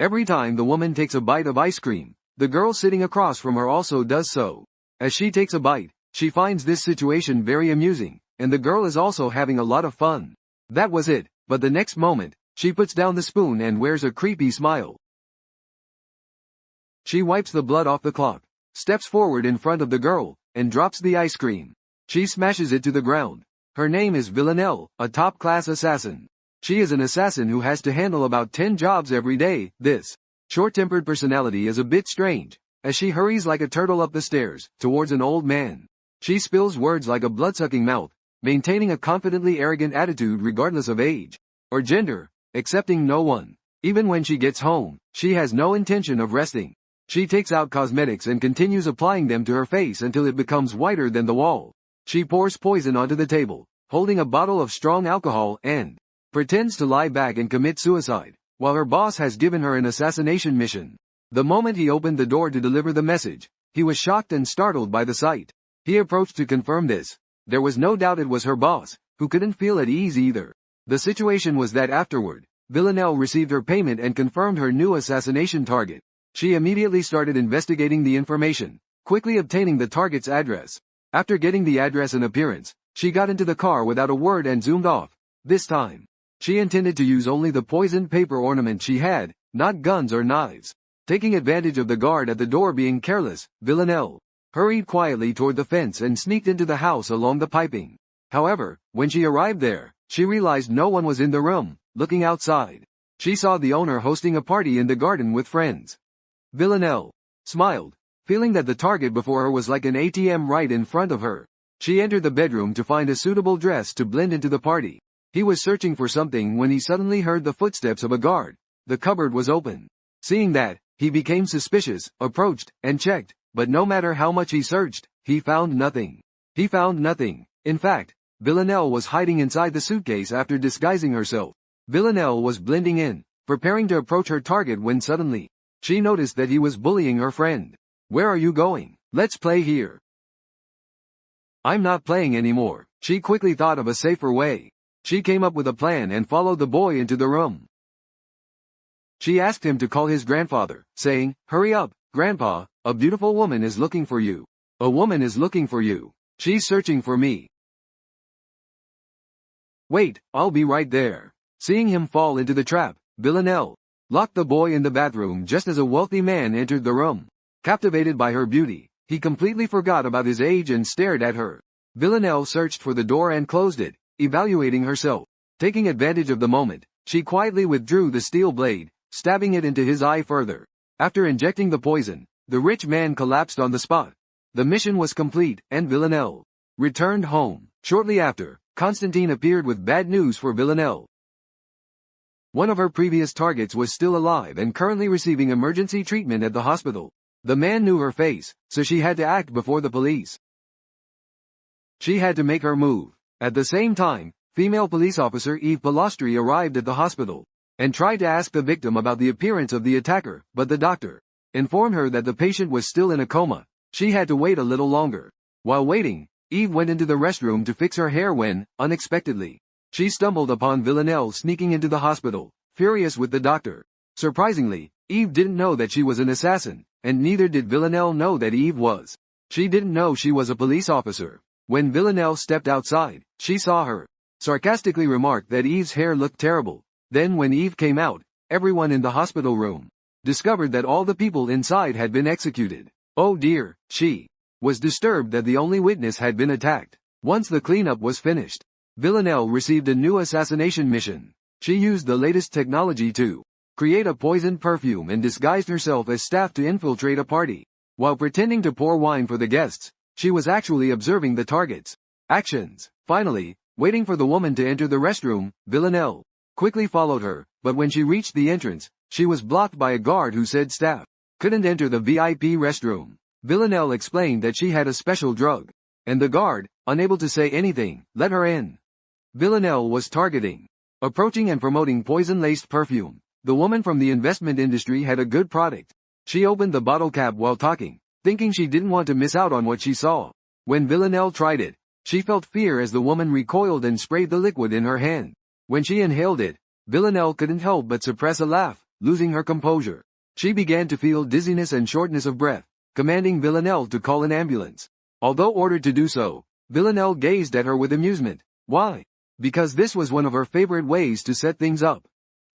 Every time the woman takes a bite of ice cream, the girl sitting across from her also does so. As she takes a bite, she finds this situation very amusing, and the girl is also having a lot of fun. That was it, but the next moment, she puts down the spoon and wears a creepy smile. She wipes the blood off the clock, steps forward in front of the girl, and drops the ice cream. She smashes it to the ground. Her name is Villanelle, a top-class assassin. She is an assassin who has to handle about 10 jobs every day. This short-tempered personality is a bit strange, as she hurries like a turtle up the stairs, towards an old man. She spills words like a blood-sucking mouth, maintaining a confidently arrogant attitude regardless of age or gender, accepting no one. Even when she gets home, she has no intention of resting. She takes out cosmetics and continues applying them to her face until it becomes whiter than the wall. She pours poison onto the table, holding a bottle of strong alcohol, and pretends to lie back and commit suicide, while her boss has given her an assassination mission. The moment he opened the door to deliver the message, he was shocked and startled by the sight. He approached to confirm this. There was no doubt it was her boss, who couldn't feel at ease either. The situation was that afterward, Villanelle received her payment and confirmed her new assassination target. She immediately started investigating the information, quickly obtaining the target's address. After getting the address and appearance, she got into the car without a word and zoomed off. This time, she intended to use only the poisoned paper ornament she had, not guns or knives. Taking advantage of the guard at the door being careless, Villanelle hurried quietly toward the fence and sneaked into the house along the piping. However, when she arrived there, she realized no one was in the room. Looking outside, she saw the owner hosting a party in the garden with friends. Villanelle smiled, feeling that the target before her was like an ATM right in front of her. She entered the bedroom to find a suitable dress to blend into the party. He was searching for something when he suddenly heard the footsteps of a guard. The cupboard was open. Seeing that, he became suspicious, approached, and checked, but no matter how much he searched, he found nothing. He found nothing. In fact, Villanelle was hiding inside the suitcase after disguising herself. Villanelle was blending in, preparing to approach her target when suddenly, she noticed that he was bullying her friend. "Where are you going? Let's play here." "I'm not playing anymore." She quickly thought of a safer way. She came up with a plan and followed the boy into the room. She asked him to call his grandfather, saying, "Hurry up, Grandpa, a beautiful woman is looking for you. A woman is looking for you. She's searching for me. Wait, I'll be right there." Seeing him fall into the trap, Villanelle locked the boy in the bathroom just as a wealthy man entered the room. Captivated by her beauty, he completely forgot about his age and stared at her. Villanelle searched for the door and closed it, evaluating herself. Taking advantage of the moment, she quietly withdrew the steel blade, stabbing it into his eye further. After injecting the poison, the rich man collapsed on the spot. The mission was complete, and Villanelle returned home. Shortly after, Constantine appeared with bad news for Villanelle. One of her previous targets was still alive and currently receiving emergency treatment at the hospital. The man knew her face, so she had to act before the police. She had to make her move. At the same time, female police officer Eve Pilastri arrived at the hospital and tried to ask the victim about the appearance of the attacker, but the doctor informed her that the patient was still in a coma. She had to wait a little longer. While waiting, Eve went into the restroom to fix her hair when, unexpectedly, she stumbled upon Villanelle sneaking into the hospital, furious with the doctor. Surprisingly, Eve didn't know that she was an assassin, and neither did Villanelle know that Eve was. She didn't know she was a police officer. When Villanelle stepped outside, she saw her, sarcastically remarked that Eve's hair looked terrible. Then when Eve came out, everyone in the hospital room discovered that all the people inside had been executed. Oh dear, she was disturbed that the only witness had been attacked. Once the cleanup was finished, Villanelle received a new assassination mission. She used the latest technology to create a poisoned perfume and disguised herself as staff to infiltrate a party. While pretending to pour wine for the guests, she was actually observing the target's actions. Finally, waiting for the woman to enter the restroom, Villanelle quickly followed her, but when she reached the entrance, she was blocked by a guard who said staff couldn't enter the VIP restroom. Villanelle explained that she had a special drug, and the guard, unable to say anything, let her in. Villanelle was targeting, approaching and promoting poison-laced perfume. The woman from the investment industry had a good product. She opened the bottle cap while talking, thinking she didn't want to miss out on what she saw. When Villanelle tried it, she felt fear as the woman recoiled and sprayed the liquid in her hand. When she inhaled it, Villanelle couldn't help but suppress a laugh. losing her composure. She began to feel dizziness and shortness of breath, commanding Villanelle to call an ambulance. Although ordered to do so, Villanelle gazed at her with amusement. Why? Because this was one of her favorite ways to set things up.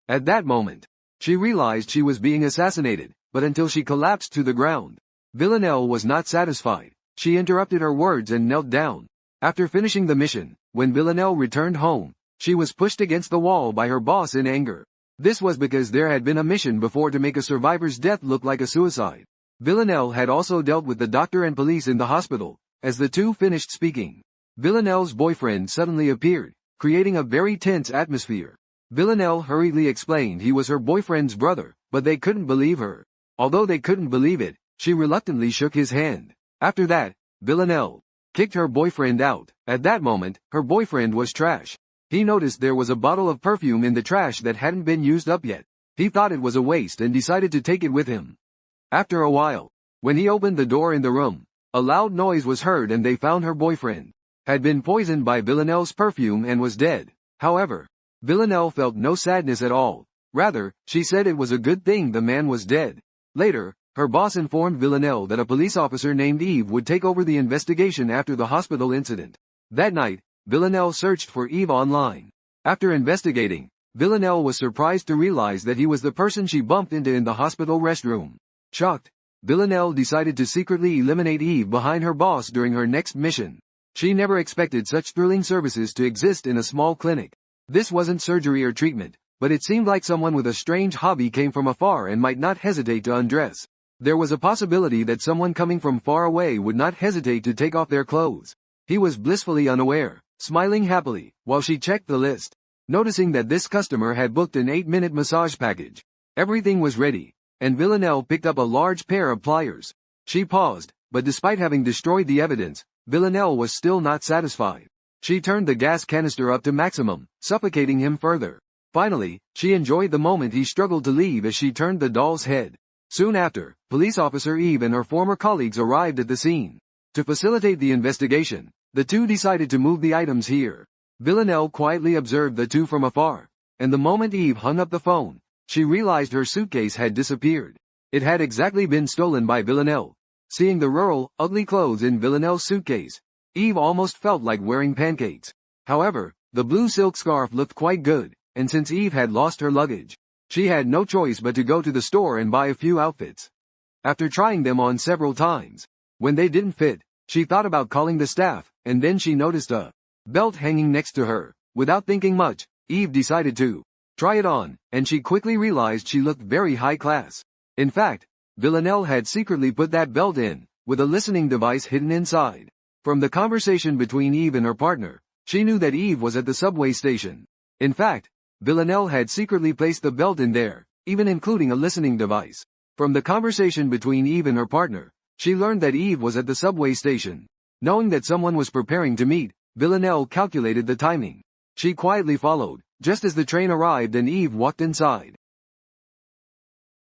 At that moment, she realized she was being assassinated, but until she collapsed to the ground, Villanelle was not satisfied. She interrupted her words and knelt down. After finishing the mission, when Villanelle returned home, she was pushed against the wall by her boss in anger. This was because there had been a mission before to make a survivor's death look like a suicide. Villanelle had also dealt with the doctor and police in the hospital. As the two finished speaking, Villanelle's boyfriend suddenly appeared, creating a very tense atmosphere. Villanelle hurriedly explained he was her boyfriend's brother, but they couldn't believe her. Although they couldn't believe it, she reluctantly shook his hand. After that, Villanelle kicked her boyfriend out. At that moment, her boyfriend was trash. He noticed there was a bottle of perfume in the trash that hadn't been used up yet. He thought it was a waste and decided to take it with him. After a while, when he opened the door in the room, a loud noise was heard and they found her boyfriend had been poisoned by Villanelle's perfume and was dead. However, Villanelle felt no sadness at all. Rather, she said it was a good thing the man was dead. Later, her boss informed Villanelle that a police officer named Eve would take over the investigation after the hospital incident. That night, Villanelle searched for Eve online. After investigating, Villanelle was surprised to realize that he was the person she bumped into in the hospital restroom. Shocked, Villanelle decided to secretly eliminate Eve behind her boss during her next mission. She never expected such thrilling services to exist in a small clinic. This wasn't surgery or treatment, but it seemed like someone with a strange hobby came from afar and might not hesitate to undress. There was a possibility that someone coming from far away would not hesitate to take off their clothes. He was blissfully unaware, smiling happily, while she checked the list. Noticing that this customer had booked an 8-minute massage package. Everything was ready, and Villanelle picked up a large pair of pliers. She paused, but despite having destroyed the evidence, Villanelle was still not satisfied. She turned the gas canister up to maximum, suffocating him further. Finally, she enjoyed the moment he struggled to leave as she turned the doll's head. Soon after, police officer Eve and her former colleagues arrived at the scene. To facilitate the investigation, the two decided to move the items here. Villanelle quietly observed the two from afar, and the moment Eve hung up the phone, she realized her suitcase had disappeared. It had exactly been stolen by Villanelle. Seeing the rural, ugly clothes in Villanelle's suitcase, Eve almost felt like wearing pancakes. However, the blue silk scarf looked quite good, and since Eve had lost her luggage, she had no choice but to go to the store and buy a few outfits. After trying them on several times, when they didn't fit, she thought about calling the staff, and then she noticed a belt hanging next to her. Without thinking much, Eve decided to try it on, and she quickly realized she looked very high class. In fact, Villanelle had secretly put that belt in, with a listening device hidden inside. From the conversation between Eve and her partner, she knew that Eve was at the subway station. In fact, Villanelle had secretly placed the belt in there, even including a listening device. From the conversation between Eve and her partner, she learned that Eve was at the subway station. Knowing that someone was preparing to meet, Villanelle calculated the timing. She quietly followed, just as the train arrived and Eve walked inside.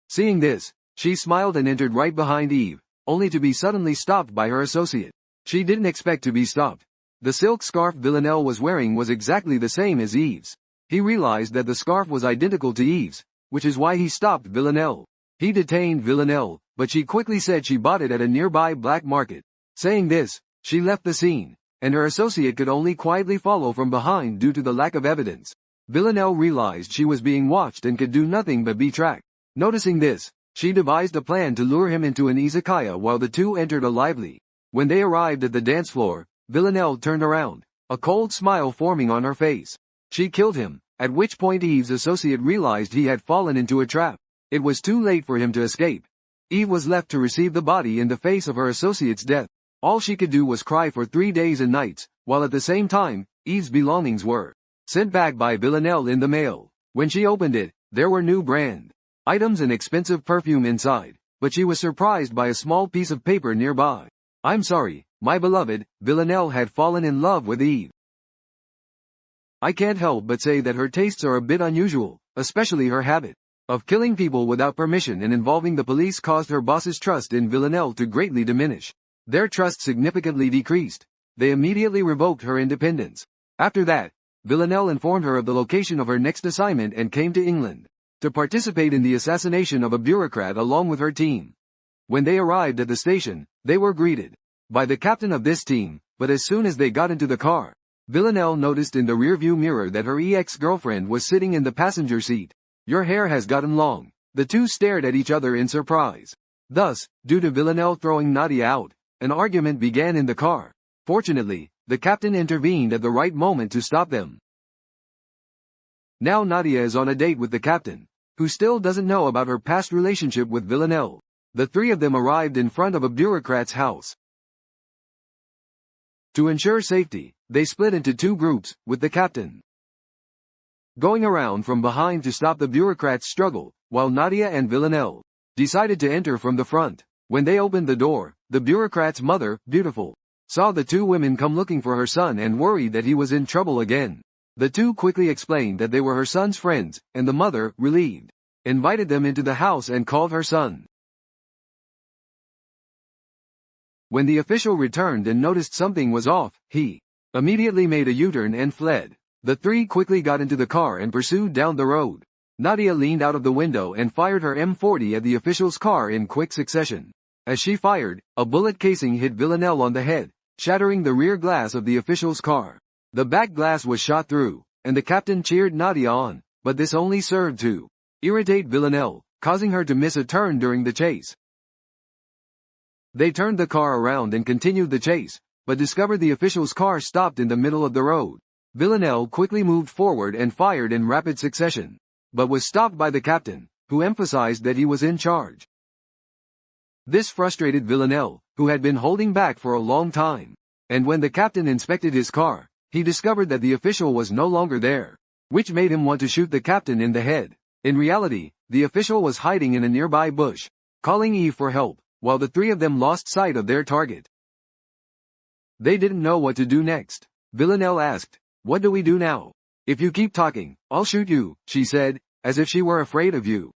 Seeing this, she smiled and entered right behind Eve, only to be suddenly stopped by her associate. She didn't expect to be stopped. The silk scarf Villanelle was wearing was exactly the same as Eve's. He realized that the scarf was identical to Eve's, which is why he stopped Villanelle. He detained Villanelle, but she quickly said she bought it at a nearby black market. Saying this, she left the scene, and her associate could only quietly follow from behind due to the lack of evidence. Villanelle realized she was being watched and could do nothing but be tracked. Noticing this, she devised a plan to lure him into an izakaya while the two entered a lively. When they arrived at the dance floor, Villanelle turned around, a cold smile forming on her face. She killed him, at which point Eve's associate realized he had fallen into a trap. It was too late for him to escape. Eve was left to receive the body in the face of her associate's death. All she could do was cry for 3 days and nights, while at the same time, Eve's belongings were sent back by Villanelle in the mail. When she opened it, there were new brand items and expensive perfume inside, but she was surprised by a small piece of paper nearby. "I'm sorry, my beloved," Villanelle had fallen in love with Eve. "I can't help but say that her tastes are a bit unusual, especially her habit of killing people without permission and involving the police caused her boss's trust in Villanelle to greatly diminish. Their trust significantly decreased. They immediately revoked her independence. After that, Villanelle informed her of the location of her next assignment and came to England. to participate in the assassination of a bureaucrat along with her team. When they arrived at the station, they were greeted by the captain of this team, but as soon as they got into the car, Villanelle noticed in the rearview mirror that her ex-girlfriend was sitting in the passenger seat. "Your hair has gotten long." The two stared at each other in surprise. Thus, due to Villanelle throwing Nadia out, an argument began in the car. Fortunately, the captain intervened at the right moment to stop them. Now Nadia is on a date with the captain, who still doesn't know about her past relationship with Villanelle. The three of them arrived in front of a bureaucrat's house. To ensure safety, they split into two groups, with the captain going around from behind to stop the bureaucrat's struggle, while Nadia and Villanelle decided to enter from the front. When they opened the door, the bureaucrat's mother, Beautiful, saw the two women come looking for her son and worried that he was in trouble again. The two quickly explained that they were her son's friends, and the mother, relieved, invited them into the house and called her son. When the official returned and noticed something was off, he immediately made a U-turn and fled. The three quickly got into the car and pursued down the road. Nadia leaned out of the window and fired her M40 at the official's car in quick succession. As she fired, a bullet casing hit Villanelle on the head, shattering the rear glass of the official's car. The back glass was shot through, and the captain cheered Nadia on, but this only served to irritate Villanelle, causing her to miss a turn during the chase. They turned the car around and continued the chase, but discovered the official's car stopped in the middle of the road. Villanelle quickly moved forward and fired in rapid succession, but was stopped by the captain, who emphasized that he was in charge. This frustrated Villanelle, who had been holding back for a long time, and when the captain inspected his car, he discovered that the official was no longer there, which made him want to shoot the captain in the head. In reality, the official was hiding in a nearby bush, calling Eve for help, while the three of them lost sight of their target. They didn't know what to do next. Villanelle asked, "What do we do now?" "If you keep talking, I'll shoot you," she said, as if she were afraid of you.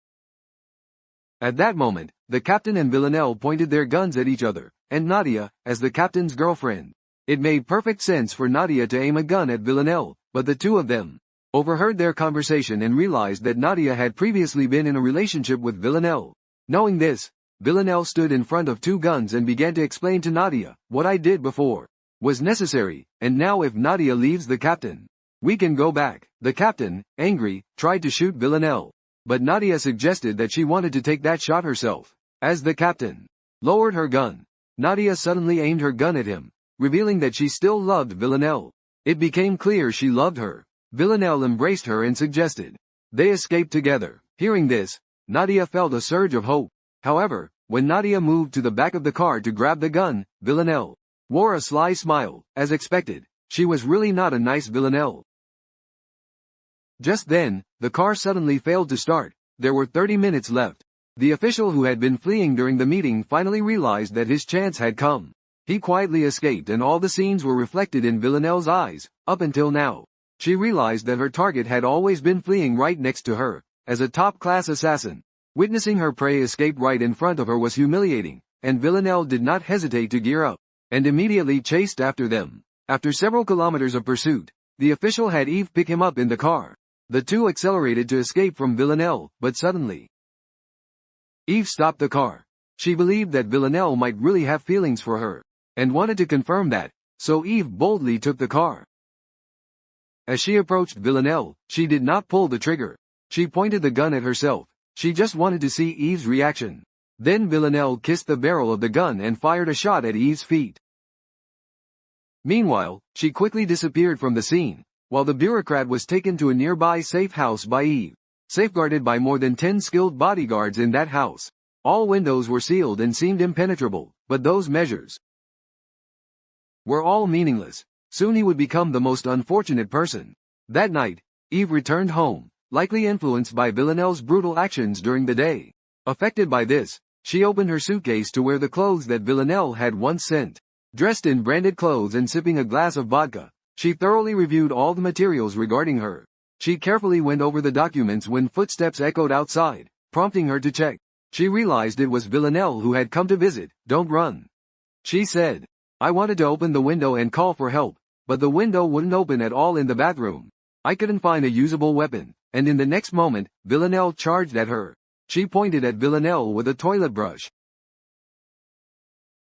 At that moment, the captain and Villanelle pointed their guns at each other, and Nadia, as the captain's girlfriend. It made perfect sense for Nadia to aim a gun at Villanelle, but the two of them overheard their conversation and realized that Nadia had previously been in a relationship with Villanelle. Knowing this, Villanelle stood in front of two guns and began to explain to Nadia, "What I did before was necessary, and now if Nadia leaves the captain, we can go back." The captain, angry, tried to shoot Villanelle, but Nadia suggested that she wanted to take that shot herself. As the captain lowered her gun, Nadia suddenly aimed her gun at him, revealing that she still loved Villanelle. It became clear she loved her. Villanelle embraced her and suggested they escape together. Hearing this, Nadia felt a surge of hope. However, when Nadia moved to the back of the car to grab the gun, Villanelle wore a sly smile. As expected, she was really not a nice Villanelle. Just then, the car suddenly failed to start. There were 30 minutes left. The official who had been fleeing during the meeting finally realized that his chance had come. He quietly escaped and all the scenes were reflected in Villanelle's eyes. Up until now, she realized that her target had always been fleeing right next to her, as a top-class assassin. Witnessing her prey escape right in front of her was humiliating, and Villanelle did not hesitate to gear up, and immediately chased after them. After several kilometers of pursuit, the official had Eve pick him up in the car. The two accelerated to escape from Villanelle, but suddenly, Eve stopped the car. She believed that Villanelle might really have feelings for her, and wanted to confirm that, so Eve boldly took the car. As she approached Villanelle, she did not pull the trigger. She pointed the gun at herself. She just wanted to see Eve's reaction. Then Villanelle kissed the barrel of the gun and fired a shot at Eve's feet. Meanwhile, she quickly disappeared from the scene, while the bureaucrat was taken to a nearby safe house by Eve, safeguarded by more than 10 skilled bodyguards in that house. All windows were sealed and seemed impenetrable, but those measures were all meaningless. Soon he would become the most unfortunate person. That night, Eve returned home, likely influenced by Villanelle's brutal actions during the day. Affected by this, she opened her suitcase to wear the clothes that Villanelle had once sent. Dressed in branded clothes and sipping a glass of vodka, she thoroughly reviewed all the materials regarding her. She carefully went over the documents when footsteps echoed outside, prompting her to check. She realized it was Villanelle who had come to visit. "Don't run," she said. "I wanted to open the window and call for help, but the window wouldn't open at all in the bathroom. I couldn't find a usable weapon. and in the next moment, Villanelle charged at her. She pointed at Villanelle with a toilet brush.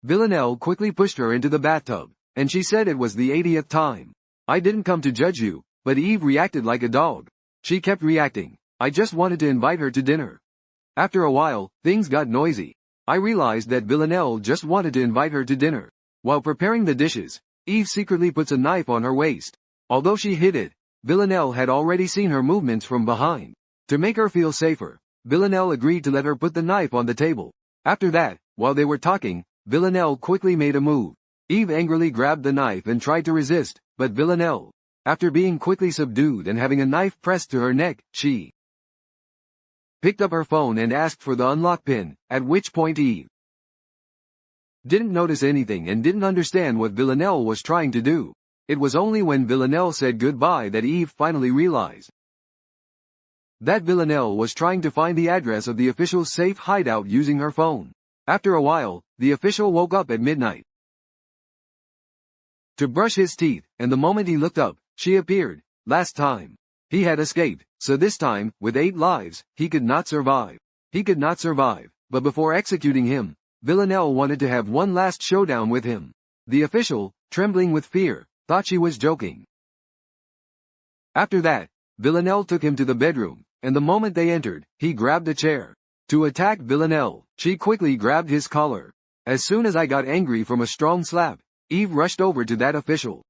Villanelle quickly pushed her into the bathtub, and she said it was the 80th time. I didn't come to judge you, but Eve reacted like a dog. She kept reacting. I just wanted to invite her to dinner. After a while, things got noisy. I realized that Villanelle just wanted to invite her to dinner. While preparing the dishes, Eve secretly puts a knife on her waist. Although she hid it, Villanelle had already seen her movements from behind. To make her feel safer, Villanelle agreed to let her put the knife on the table. After that, while they were talking, Villanelle quickly made a move. Eve angrily grabbed the knife and tried to resist, but Villanelle, after being quickly subdued and having a knife pressed to her neck, she picked up her phone and asked for the unlock pin, at which point Eve didn't notice anything and didn't understand what Villanelle was trying to do. It was only when Villanelle said goodbye that Eve finally realized that Villanelle was trying to find the address of the official's safe hideout using her phone. After a while, the official woke up at midnight to brush his teeth, and the moment he looked up, she appeared. Last time, he had escaped, so this time, with 8 lives, he could not survive. He could not survive, but before executing him, Villanelle wanted to have one last showdown with him. The official, trembling with fear, thought she was joking. After that, Villanelle took him to the bedroom, and the moment they entered, he grabbed a chair. To attack Villanelle, she quickly grabbed his collar. As soon as I got angry from a strong slap, Eve rushed over to that official.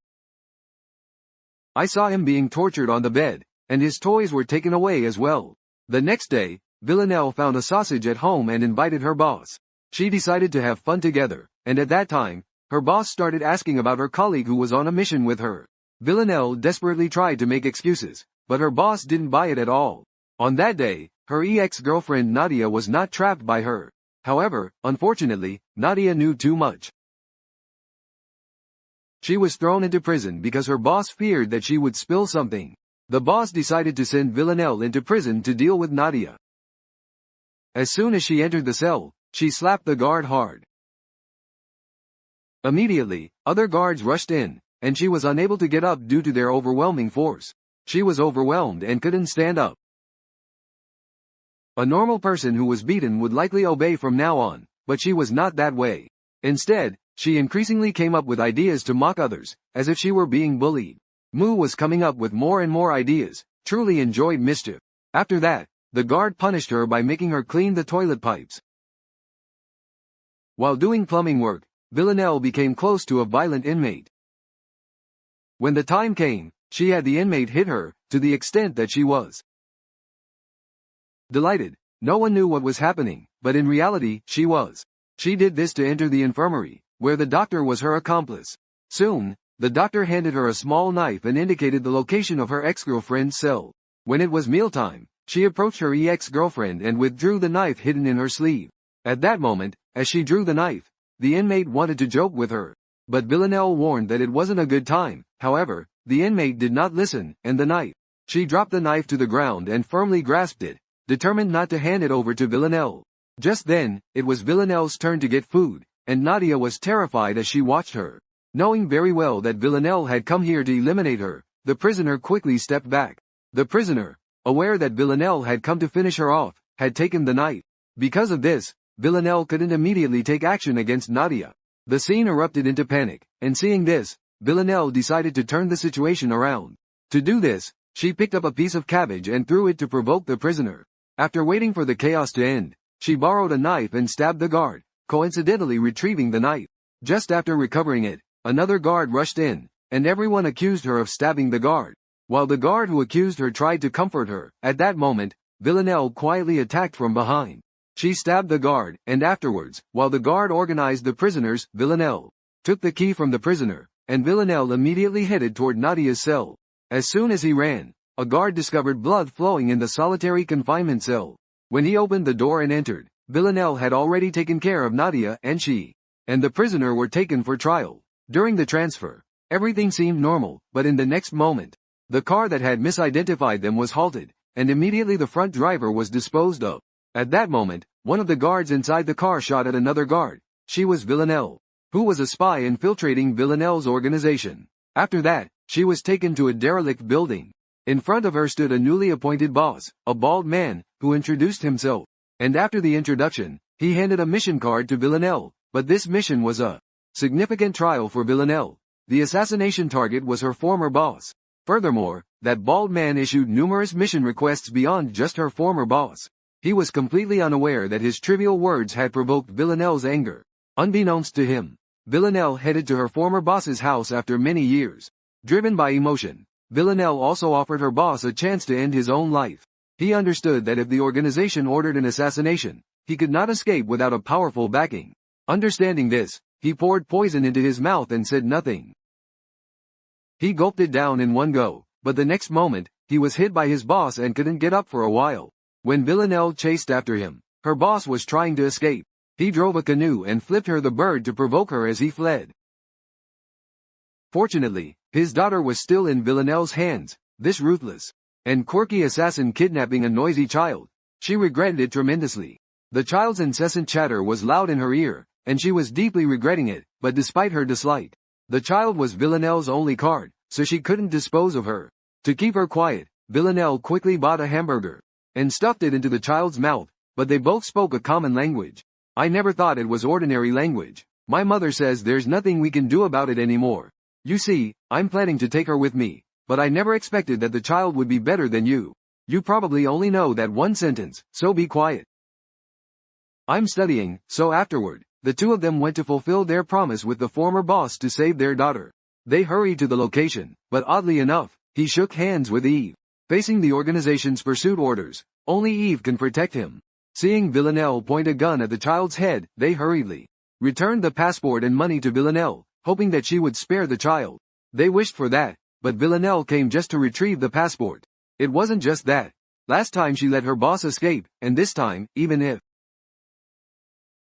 I saw him being tortured on the bed, and his toys were taken away as well. The next day, Villanelle found a sausage at home and invited her boss. She decided to have fun together, and at that time, her boss started asking about her colleague who was on a mission with her. Villanelle desperately tried to make excuses, but her boss didn't buy it at all. On that day, her ex-girlfriend Nadia was not trapped by her. However, unfortunately, Nadia knew too much. She was thrown into prison because her boss feared that she would spill something. The boss decided to send Villanelle into prison to deal with Nadia. As soon as she entered the cell, she slapped the guard hard. Immediately, other guards rushed in, and she was unable to get up due to their overwhelming force. She was overwhelmed and couldn't stand up. A normal person who was beaten would likely obey from now on, but she was not that way. Instead, she increasingly came up with ideas to mock others, as if she were being bullied. Mu was coming up with more and more ideas, truly enjoyed mischief. After that, the guard punished her by making her clean the toilet pipes. While doing plumbing work, Villanelle became close to a violent inmate. When the time came, she had the inmate hit her, to the extent that she was delighted. No one knew what was happening, but in reality, she was. She did this to enter the infirmary, where the doctor was her accomplice. Soon, the doctor handed her a small knife and indicated the location of her ex-girlfriend's cell. When it was mealtime, she approached her ex-girlfriend and withdrew the knife hidden in her sleeve. At that moment, as she drew the knife, the inmate wanted to joke with her. But Villanelle warned that it wasn't a good time. However, the inmate did not listen, and the knife. She dropped the knife to the ground and firmly grasped it, determined not to hand it over to Villanelle. Just then, it was Villanelle's turn to get food, and Nadia was terrified as she watched her. Knowing very well that Villanelle had come here to eliminate her, the prisoner quickly stepped back. The prisoner, aware that Villanelle had come to finish her off, had taken the knife. Because of this, Villanelle couldn't immediately take action against Nadia. The scene erupted into panic, and seeing this, Villanelle decided to turn the situation around. To do this, she picked up a piece of cabbage and threw it to provoke the prisoner. After waiting for the chaos to end, she borrowed a knife and stabbed the guard, coincidentally retrieving the knife. Just after recovering it, another guard rushed in, and everyone accused her of stabbing the guard. While the guard who accused her tried to comfort her, at that moment, Villanelle quietly attacked from behind. She stabbed the guard, and afterwards, while the guard organized the prisoners, Villanelle took the key from the prisoner, and Villanelle immediately headed toward Nadia's cell. As soon as he ran, a guard discovered blood flowing in the solitary confinement cell. When he opened the door and entered, Villanelle had already taken care of Nadia, and she and the prisoner were taken for trial. During the transfer, everything seemed normal, but in the next moment, the car that had misidentified them was halted, and immediately the front driver was disposed of. At that moment, one of the guards inside the car shot at another guard. She was Villanelle, who was a spy infiltrating Villanelle's organization. After that, she was taken to a derelict building. In front of her stood a newly appointed boss, a bald man, who introduced himself. And after the introduction, he handed a mission card to Villanelle, but this mission was a significant trial for Villanelle. The assassination target was her former boss. Furthermore, that bald man issued numerous mission requests beyond just her former boss. He was completely unaware that his trivial words had provoked Villanelle's anger. Unbeknownst to him, Villanelle headed to her former boss's house after many years. Driven by emotion, Villanelle also offered her boss a chance to end his own life. He understood that if the organization ordered an assassination, he could not escape without a powerful backing. Understanding this, he poured poison into his mouth and said nothing. He gulped it down in one go, but the next moment, he was hit by his boss and couldn't get up for a while. When Villanelle chased after him, her boss was trying to escape. He drove a canoe and flipped her the bird to provoke her as he fled. Fortunately, his daughter was still in Villanelle's hands. This ruthless and quirky assassin kidnapping a noisy child. She regretted it tremendously. The child's incessant chatter was loud in her ear, and she was deeply regretting it, but despite her dislike, the child was Villanelle's only card, so she couldn't dispose of her. To keep her quiet, Villanelle quickly bought a hamburger and stuffed it into the child's mouth, but they both spoke a common language. I never thought it was ordinary language. My mother says there's nothing we can do about it anymore. You see, I'm planning to take her with me, but I never expected that the child would be better than you. You probably only know that one sentence, so be quiet. I'm studying, so afterward, the two of them went to fulfill their promise with the former boss to save their daughter. They hurried to the location, but oddly enough, he shook hands with Eve. Facing the organization's pursuit orders, only Eve can protect him. Seeing Villanelle point a gun at the child's head, they hurriedly returned the passport and money to Villanelle, hoping that she would spare the child. They wished for that, but Villanelle came just to retrieve the passport. It wasn't just that. Last time she let her boss escape, and this time, even if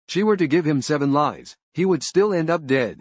she were to give him 7 lives, he would still end up dead.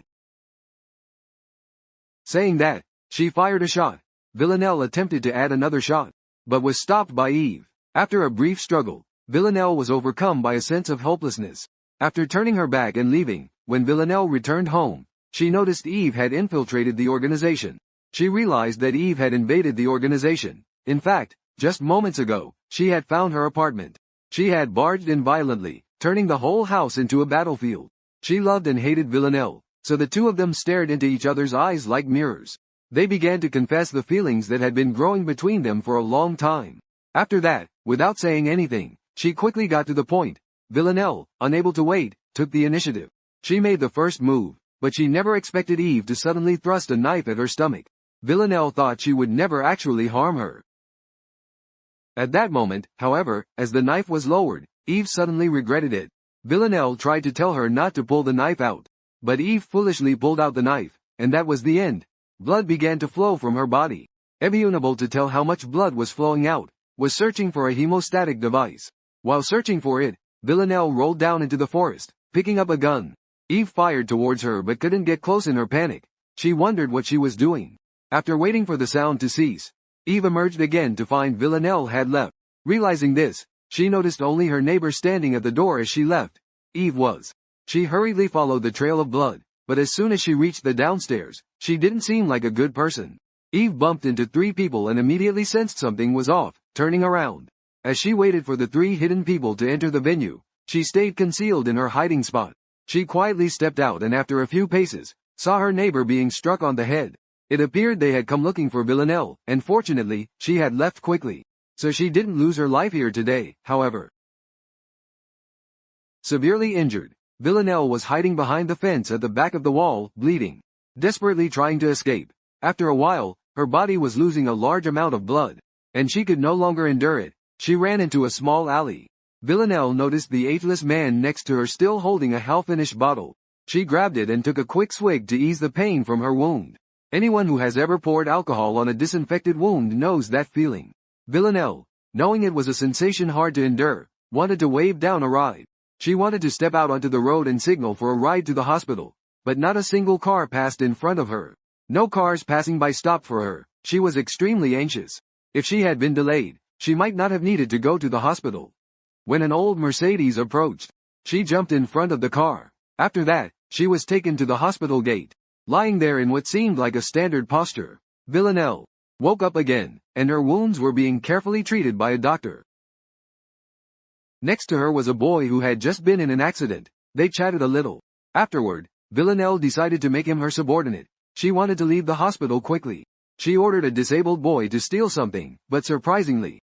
Saying that, she fired a shot. Villanelle attempted to add another shot, but was stopped by Eve. After a brief struggle, Villanelle was overcome by a sense of hopelessness. After turning her back and leaving, when Villanelle returned home, she noticed Eve had infiltrated the organization. She realized that Eve had invaded the organization. In fact, just moments ago, she had found her apartment. She had barged in violently, turning the whole house into a battlefield. She loved and hated Villanelle, so the two of them stared into each other's eyes like mirrors. They began to confess the feelings that had been growing between them for a long time. After that, without saying anything, she quickly got to the point. Villanelle, unable to wait, took the initiative. She made the first move, but she never expected Eve to suddenly thrust a knife at her stomach. Villanelle thought she would never actually harm her. At that moment, however, as the knife was lowered, Eve suddenly regretted it. Villanelle tried to tell her not to pull the knife out, but Eve foolishly pulled out the knife, and that was the end. Blood began to flow from her body. Eve, unable to tell how much blood was flowing out, was searching for a hemostatic device. While searching for it, Villanelle rolled down into the forest, picking up a gun. Eve fired towards her but couldn't get close in her panic. She wondered what she was doing. After waiting for the sound to cease, Eve emerged again to find Villanelle had left. Realizing this, she noticed only her neighbor standing at the door as she left. Eve was. She hurriedly followed the trail of blood, but as soon as she reached the downstairs, she didn't seem like a good person. Eve bumped into 3 people and immediately sensed something was off, turning around. As she waited for the 3 hidden people to enter the venue, she stayed concealed in her hiding spot. She quietly stepped out and after a few paces, saw her neighbor being struck on the head. It appeared they had come looking for Villanelle, and fortunately, she had left quickly. So she didn't lose her life here today, however. Severely injured, Villanelle was hiding behind the fence at the back of the wall, bleeding, desperately trying to escape. After a while, her body was losing a large amount of blood, and she could no longer endure it. She ran into a small alley. Villanelle noticed the ageless man next to her still holding a half-finished bottle. She grabbed it and took a quick swig to ease the pain from her wound. Anyone who has ever poured alcohol on a disinfected wound knows that feeling. Villanelle, knowing it was a sensation hard to endure, wanted to wave down a ride. She wanted to step out onto the road and signal for a ride to the hospital, but not a single car passed in front of her. No cars passing by stopped for her. She was extremely anxious. If she had been delayed, she might not have needed to go to the hospital. When an old Mercedes approached, she jumped in front of the car. After that, she was taken to the hospital gate. Lying there in what seemed like a standard posture, Villanelle woke up again, and her wounds were being carefully treated by a doctor. Next to her was a boy who had just been in an accident. They chatted a little. Afterward, Villanelle decided to make him her subordinate. She wanted to leave the hospital quickly. She ordered a disabled boy to steal something, but surprisingly,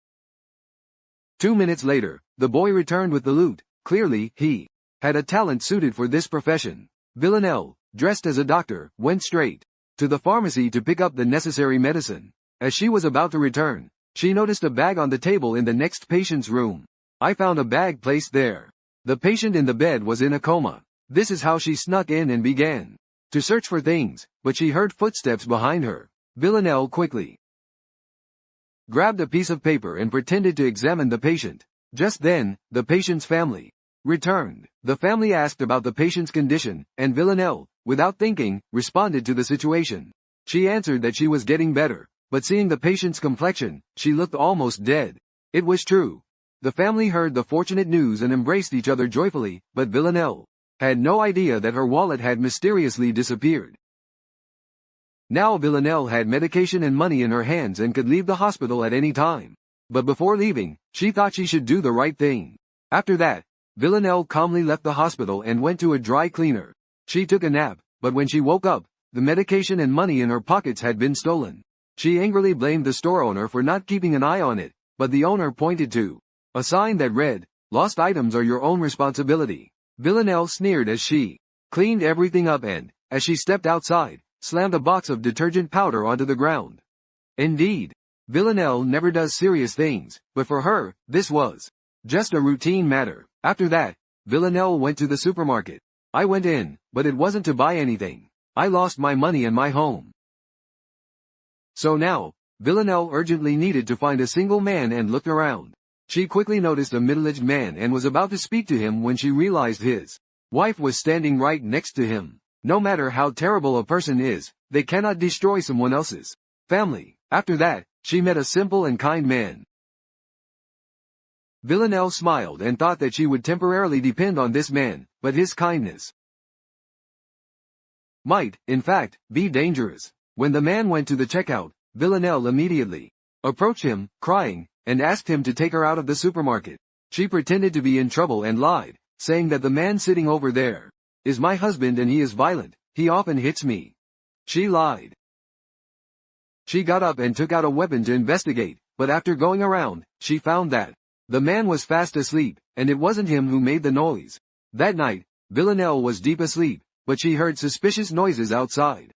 2 minutes later, the boy returned with the loot. Clearly, he had a talent suited for this profession. Villanelle, dressed as a doctor, went straight to the pharmacy to pick up the necessary medicine. As she was about to return, she noticed a bag on the table in the next patient's room. I found a bag placed there. The patient in the bed was in a coma. This is how she snuck in and began to search for things, but she heard footsteps behind her. Villanelle quickly grabbed a piece of paper and pretended to examine the patient. Just then, the patient's family returned. The family asked about the patient's condition, and Villanelle, without thinking, responded to the situation. She answered that she was getting better, but seeing the patient's complexion, she looked almost dead. It was true. The family heard the fortunate news and embraced each other joyfully, but Villanelle had no idea that her wallet had mysteriously disappeared. Now Villanelle had medication and money in her hands and could leave the hospital at any time. But before leaving, she thought she should do the right thing. After that, Villanelle calmly left the hospital and went to a dry cleaner. She took a nap, but when she woke up, the medication and money in her pockets had been stolen. She angrily blamed the store owner for not keeping an eye on it, but the owner pointed to a sign that read, "Lost items are your own responsibility." Villanelle sneered as she cleaned everything up and, as she stepped outside, slammed a box of detergent powder onto the ground. Indeed, Villanelle never does serious things, but for her, this was just a routine matter. After that, Villanelle went to the supermarket. I went in, but it wasn't to buy anything. I lost my money and my home. So now, Villanelle urgently needed to find a single man and looked around. She quickly noticed a middle-aged man and was about to speak to him when she realized his wife was standing right next to him. No matter how terrible a person is, they cannot destroy someone else's family. After that, she met a simple and kind man. Villanelle smiled and thought that she would temporarily depend on this man, but his kindness might, in fact, be dangerous. When the man went to the checkout, Villanelle immediately approached him, crying, and asked him to take her out of the supermarket. She pretended to be in trouble and lied, saying that the man sitting over there is my husband and he is violent. He often hits me. She lied. She got up and took out a weapon to investigate, but after going around, she found that the man was fast asleep, and it wasn't him who made the noise. That night, Villanelle was deep asleep, but she heard suspicious noises outside.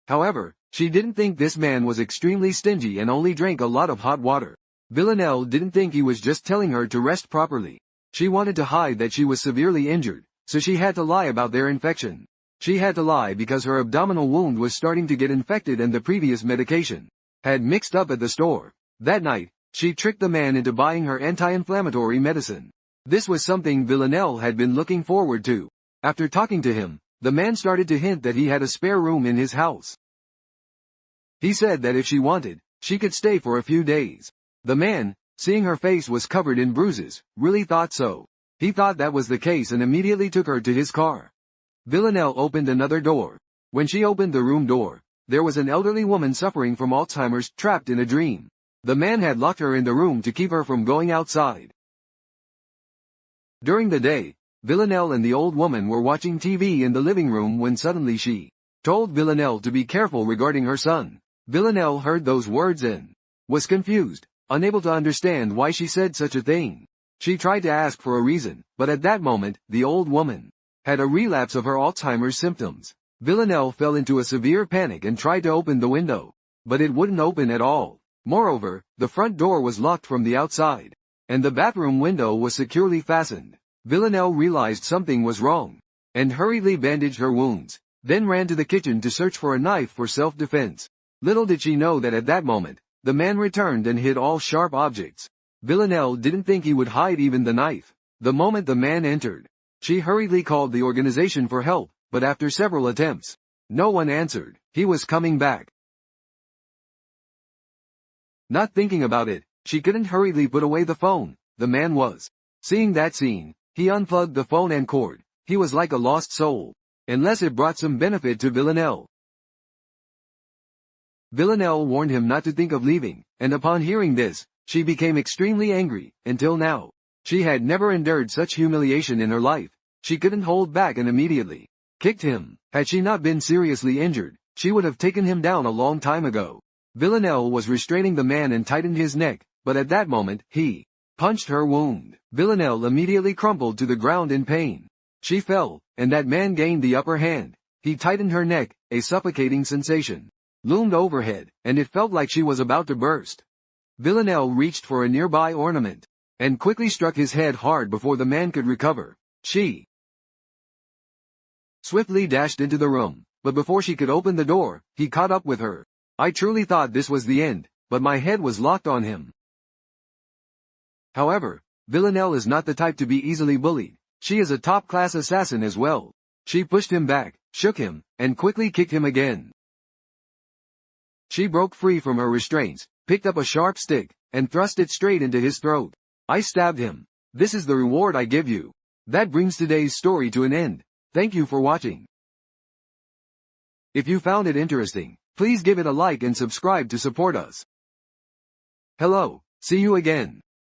However, she didn't think this man was extremely stingy and only drank a lot of hot water. Villanelle didn't think he was just telling her to rest properly. She wanted to hide that she was severely injured, so she had to lie about their infection. She had to lie because her abdominal wound was starting to get infected and the previous medication had mixed up at the store. That night, she tricked the man into buying her anti-inflammatory medicine. This was something Villanelle had been looking forward to. After talking to him, the man started to hint that he had a spare room in his house. He said that if she wanted, she could stay for a few days. The man, seeing her face was covered in bruises, really thought so. He thought that was the case and immediately took her to his car. Villanelle opened another door. When she opened the room door, there was an elderly woman suffering from Alzheimer's, trapped in a dream. The man had locked her in the room to keep her from going outside. During the day, Villanelle and the old woman were watching TV in the living room when suddenly she told Villanelle to be careful regarding her son. Villanelle heard those words and was confused, unable to understand why she said such a thing. She tried to ask for a reason, but at that moment, the old woman had a relapse of her Alzheimer's symptoms. Villanelle fell into a severe panic and tried to open the window, but it wouldn't open at all. Moreover, the front door was locked from the outside, and the bathroom window was securely fastened. Villanelle realized something was wrong, and hurriedly bandaged her wounds, then ran to the kitchen to search for a knife for self-defense. Little did she know that at that moment, the man returned and hid all sharp objects. Villanelle didn't think he would hide even the knife. The moment the man entered, she hurriedly called the organization for help, but after several attempts, no one answered. He was coming back. Not thinking about it, she couldn't hurriedly put away the phone. The man was. Seeing that scene, he unplugged the phone and cord. He was like a lost soul, unless it brought some benefit to Villanelle. Villanelle warned him not to think of leaving, and upon hearing this, she became extremely angry. Until now, she had never endured such humiliation in her life. She couldn't hold back and immediately kicked him. Had she not been seriously injured, she would have taken him down a long time ago. Villanelle was restraining the man and tightened his neck, but at that moment, he punched her wound. Villanelle immediately crumpled to the ground in pain. She fell, and that man gained the upper hand. He tightened her neck, a suffocating sensation loomed overhead, and it felt like she was about to burst. Villanelle reached for a nearby ornament, and quickly struck his head hard before the man could recover. She swiftly dashed into the room, but before she could open the door, he caught up with her. I truly thought this was the end, but my head was locked on him. However, Villanelle is not the type to be easily bullied. She is a top-class assassin as well. She pushed him back, shook him, and quickly kicked him again. She broke free from her restraints, picked up a sharp stick, and thrust it straight into his throat. I stabbed him. This is the reward I give you. That brings today's story to an end. Thank you for watching. If you found it interesting, please give it a like and subscribe to support us. Hello, see you again.